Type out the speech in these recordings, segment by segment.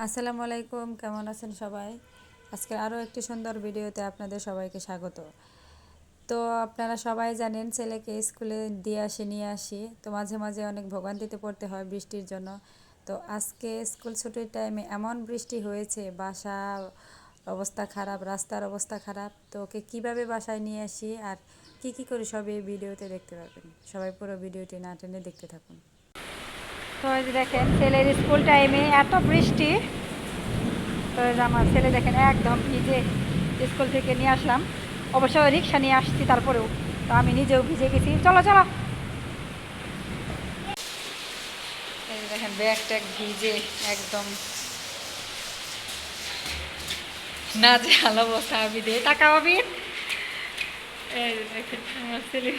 আসসালামু আলাইকুম, কেমন আছেন সবাই? আজকে আরও একটি সুন্দর ভিডিওতে আপনাদের সবাইকে স্বাগত। তো আপনারা সবাই জানেন ছেলেকে স্কুলে দিয়ে আসি নিয়ে আসি, তো মাঝে মাঝে অনেক ভোগান্তিতে পড়তে হয় বৃষ্টির জন্য। তো আজকে স্কুল ছুটির টাইমে এমন বৃষ্টি হয়েছে, বাসার অবস্থা খারাপ, রাস্তার অবস্থা খারাপ। তো ওকে কীভাবে বাসায় নিয়ে আসি আর কি করি সব এই ভিডিওতে দেখতে পাবেন। সবাই পুরো ভিডিওটি না টেনে দেখতে থাকুন। তো এই যে দেখেন ছেলের স্কুল টাইমে এত বৃষ্টি, তো আমার ছেলে দেখেন একদম ভিজে স্কুল থেকে নিয়ে আসলাম। অবশ্য রিক্সা নিয়ে আসছি, তারপরেও তো আমি নিজেও ভিজে গেছি। চলো চলো, এই দেখেন ব্যাগ ট্যাগ ভিজে একদম না যে ভালো অবস্থা। আমি দিয়ে টাকা পাবি, এই দেখেন আমার ছেলে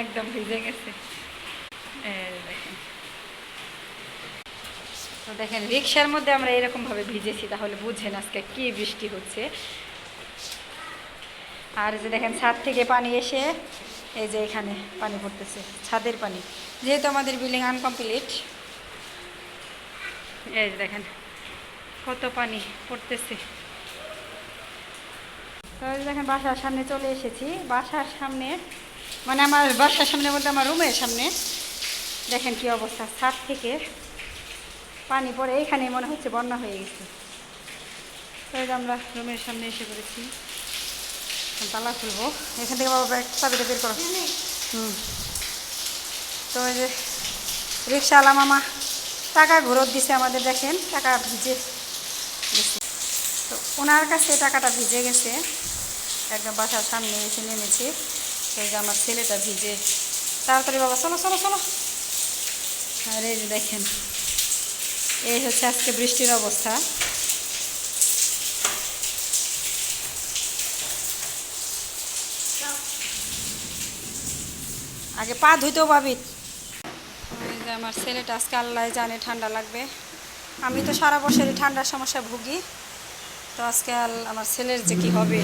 একদম ভিজে গেছে। এই দেখেন, তো দেখেন রিক্সার মধ্যে আমরা এরকমভাবে ভিজেছি, তাহলে বুঝেন আজকে কি বৃষ্টি হচ্ছে। আর যে দেখেন ছাদ থেকে পানি এসে এই যে এখানে পানি পড়তেছে, ছাদের পানি, যেহেতু আমাদের বিল্ডিং আনকমপ্লিট। এই যে দেখেন কত পানি পড়তেছে। তো দেখেন বাসার সামনে চলে এসেছি। বাসার সামনে মানে আমার বাসার সামনে বলতে আমার রুমের সামনে দেখেন কি অবস্থা। ছাদ থেকে পানি পড়ে এইখানে মনে হচ্ছে বন্যা হয়ে গেছে। তো আমরা রুমের সামনে এসে পড়েছি। তালা খুলবো, এখান থেকে বাবা চাবিটা বের করো। তো এই যে রিক্সাওয়ালা মামা টাকা ঘুরত দিছে আমাদের, দেখেন টাকা ভিজে গেছে। তো ওনার কাছে টাকাটা ভিজে গেছে, একদম বাসার সামনে এসে নেমেছি। এই যে আমার ছেলেটা ভিজে, তাড়াতাড়ি বাবা চলো চলো চলো। আর এই যে দেখেন এই হচ্ছে আজকে বৃষ্টির অবস্থা। আগে পা ধুইতেও পাবি। এই যে আমার ছেলেটা আজকে আল্লাহ জানে ঠান্ডা লাগবে। আমি তো সারা বছরই ঠান্ডার সমস্যায় ভুগি, তো আজকে আমার ছেলের যে কি হবে।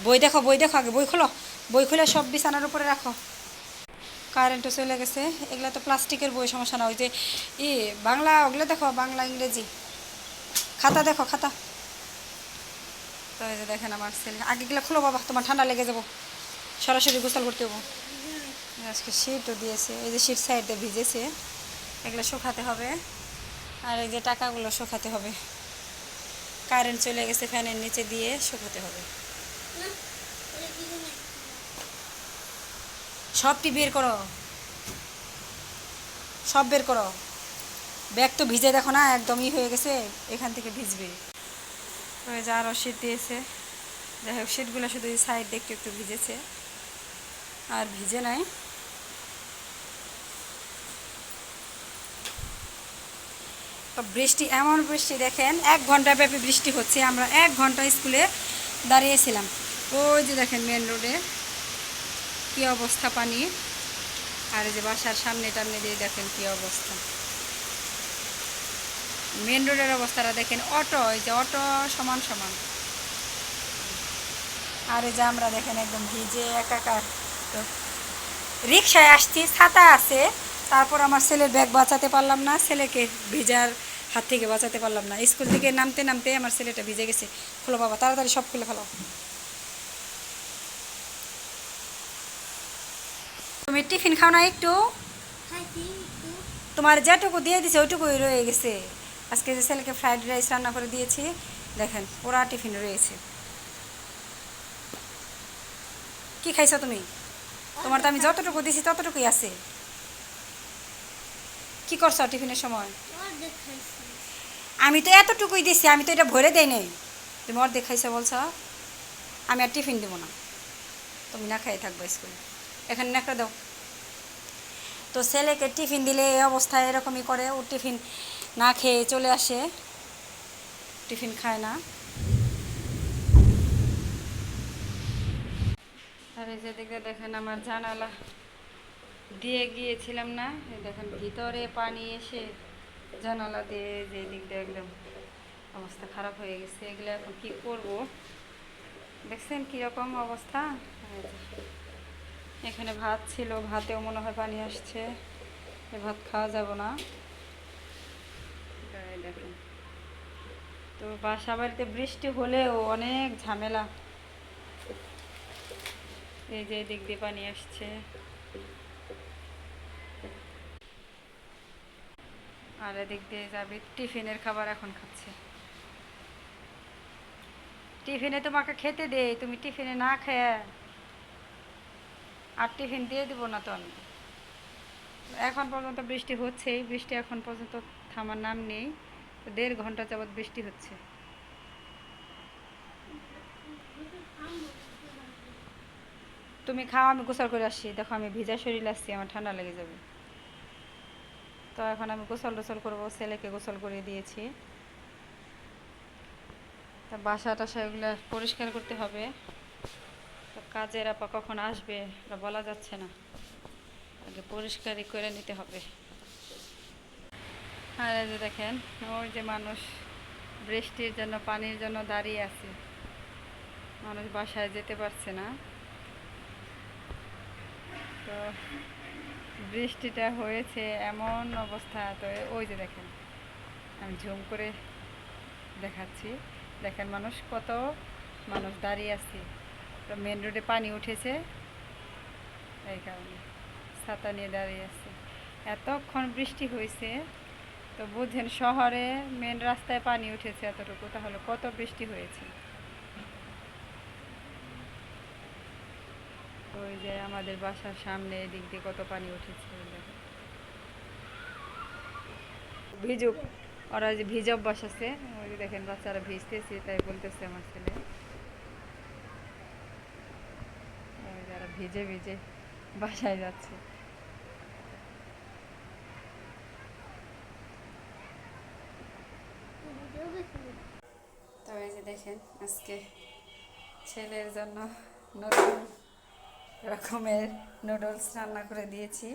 বই দেখো বই দেখো, আগে বই খোলো, বই খুলে সব বিছানার উপরে রাখো। কারেন্টও চলে গেছে। এগুলো তো প্লাস্টিকের বই, সমস্যা না। ওই যে বাংলা ওগুলো দেখো, বাংলা ইংরেজি খাতা দেখো, খাতা। তো এই যে দেখেন আমার ছেলে, আগে গেলে খোলো বাবা, তোমার ঠান্ডা লেগে যাবো, সরাসরি গোসল করতে হবো। আজকে শীতও দিয়েছে, এই যে শীত সাইডে ভিজেছে, এগুলো শুকাতে হবে। আর এই যে টাকাগুলো শুকাতে হবে, কারেন্ট চলে গেছে, ফ্যানের নিচে দিয়ে শুকাতে হবে। সবটি বের করো, সব বের করো। ব্যাগ তো ভিজে দেখো না, একদমই হয়ে গেছে, এখান থেকে ভিজবে। ওই যে আরও শীত দিয়েছে, যাই হোক শীতগুলো শুধু এই সাইড একটু একটু ভিজেছে, আর ভিজে নাই। তো বৃষ্টি, এমন বৃষ্টি দেখেন 1 ঘন্টা ব্যাপী বৃষ্টি হচ্ছে। আমরা 1 ঘন্টা স্কুলে দাঁড়িয়েছিলাম। ওই যে দেখেন মেন রোডে কী অবস্থা পানি, আর এই যে বাসার সামনে টামনে দিয়ে দেখেন কী অবস্থা। মেন রোডের অবস্থাটা দেখেন, অটো, এই যে অটো সমান সমান। আর এই যে আমরা দেখেন একদম ভিজে একাকার। তো রিক্সায় আসছি, ছাতা আছে, তারপর আমার ছেলের ব্যাগ বাঁচাতে পারলাম না, ছেলেকে ভিজার হাত থেকে বাঁচাতে পারলাম না। স্কুল থেকে নামতে নামতে আমার ছেলেটা ভিজে গেছে। খোলো বাবা, তাড়াতাড়ি সব খুলে ফেলো। তুমি টিফিন খাও না একটু? তোমার যেটুকু দিয়ে দিছে ওইটুকুই রয়ে গেছে। আজকে যে ছেলেকে ফ্রাইড রাইস রান্না করে দিয়েছি, দেখেন পুরা টিফিন রয়েছে। কি খাইছো তুমি? তোমার তো আমি যতটুকু দিছি ততটুকুই আছে। কি করছো টিফিনের সময়? আমি তো এতটুকুই দিছি, আমি তো এটা ভরে দেই নাই। তুমি অর্ধেক খাইছো বলছো। আমি আর টিফিন দেবো না, তুমি না খাই থাকবো স্কুলে। এখানে একটা দাও। তো ছেলেকে টিফিন দিলে এই অবস্থায় এরকমই করে, ও টিফিন না খেয়ে চলে আসে, টিফিন খায় না। আর এই যে দিকে দেখেন আমার জানালা দিয়ে গিয়েছিলাম না, এই দেখেন ভিতরে পানি এসে জানালা দিয়ে যে দিক দিয়ে একদম অবস্থা খারাপ হয়ে গেছে। এগুলো এখন কী করবো, দেখছেন কীরকম অবস্থা। এখানে ভাত ছিল, ভাতেও মনে হয় পানি আসছে, এ ভাত খাওয়া যাব না। দেখেন তো বাসা বাড়িতে বৃষ্টি হলেও অনেক ঝামেলা। এই যে দিক দিয়ে পানি আসছে, আর এদিক দিয়ে যাবি টিফিনের খাবার এখন খাচ্ছে। টিফিনে তোমাকে খেতে দে, তুমি টিফিনে না খেয়ে, আর টিফিন দিয়ে দিব না তো আমি। এখন পর্যন্ত বৃষ্টি হচ্ছেই, বৃষ্টি এখন পর্যন্ত থামার নাম নেই। 1.5 ঘন্টা যাবৎ বৃষ্টি হচ্ছে। তুমি খাও, আমি গোসল করে আসছি। দেখো আমি ভিজা শরীর আসছি, আমার ঠান্ডা লেগে যাবে। তো এখন আমি গোসল টোসল করবো, ছেলেকে গোসল করে দিয়েছি। তা বাসা টাসা এগুলো পরিষ্কার করতে হবে। তো কাজের আপা কখন আসবে ওটা বলা যাচ্ছে না, আগে পরিষ্কারই করে নিতে হবে। আর এই যে দেখেন, ওই যে মানুষ বৃষ্টির জন্য, পানির জন্য দাঁড়িয়ে আছে। মানুষ বাসায় যেতে পারছে না। তো বৃষ্টিটা হয়েছে এমন অবস্থা, তো ওই যে দেখেন, আমি ঝুম করে দেখাচ্ছি। দেখেন মানুষ, কত মানুষ দাঁড়িয়ে আছে। তো মেন রোডে পানি উঠেছে, এই কারণে ছাতা নিয়ে দাঁড়িয়ে আছে। এতক্ষণ বৃষ্টি হয়েছে, তো বুঝছেন শহরে মেন রাস্তায় পানি উঠেছে এতটুকু, তাহলে কত বৃষ্টি হয়েছে। ওই যে আমাদের বাসার সামনে এদিক দিয়ে কত পানি উঠেছে দেখেন। ভিজুক, ওরা যে ভিজে অভ্যাস আছে, ওই যে দেখেন বাচ্চারা ভিজতেছে, তাই বলতেছে আমার ছেলে যারা ভিজে ভিজে বাসায় যাচ্ছে। তো এই যে দেখেন, আজকে ছেলের জন্য নতুন রকমের নুডলস রান্না করে দিয়েছি।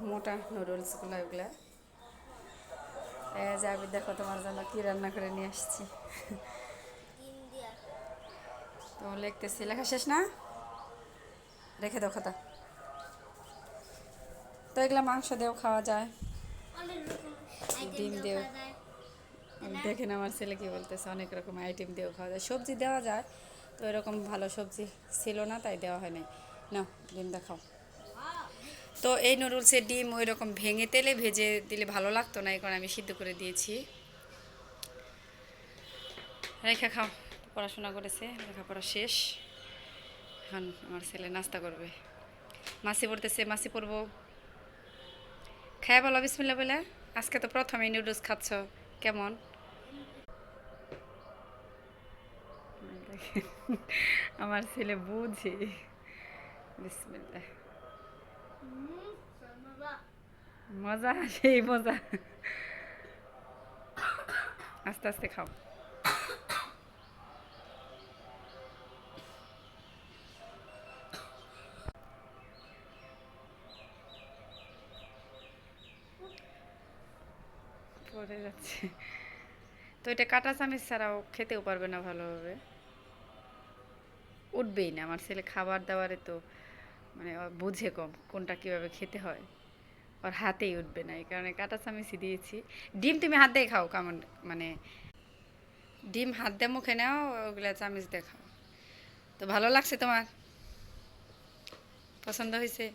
মোটা নুডলসগুলো, ওগুলা যাবি। দেখো তোমার জন্য কি রান্না করে নিয়ে আসছি। তো লিখতেছি, লেখা শেষ না, রেখে দাও খাতা। তো এগুলো মাংস দিয়েও খাওয়া যায়, ডিম দিয়েও। দেখেন আমার ছেলে কি বলতেছে, অনেক রকম আইটেম দিয়েও খাওয়া যায়, সবজি দেওয়া যায়। তো এরকম ভালো সবজি ছিল না, তাই দেওয়া হয় নাই। নাও ডিম দেখাও। তো এই নুডলসের ডিম ওই রকম ভেঙে তেলে ভেজে দিলে ভালো লাগতো না, এই কারণে আমি সিদ্ধ করে দিয়েছি। রেখে খাও, পড়াশোনা করেছে, লেখাপড়া শেষ। এখন আমার ছেলে নাস্তা করবে, মাসি পড়তেছে, মাসি পড়বো। খায় বলো বিসমিল্লা বলে। আজকে তো প্রথমে নুডলস খাচ্ছ, কেমন? আমার ছেলে বুঝি। বিসমিল্লা, মজা, সেই মজা। আস্তে আস্তে খাও। পড়ে যাচ্ছে। তো এটা কাঁটা চামচ ছাড়াও খেতেও পারবে না ভালোভাবে, উঠবেই না। আমার ছেলে খাবার দাবারে তো মানে ও বুঝে কম কোনটা কীভাবে খেতে হয়, ওর হাতেই উঠবে না, এই কারণে কাঁটা চামচই দিয়েছি। ডিম তুমি হাত দিয়ে খাও, কেমন মানে ডিম হাত দিয়ে মুখে নাও, ওগুলা চামচ দিয়ে খাও। তো ভালো লাগছে তোমার? পছন্দ হয়েছে?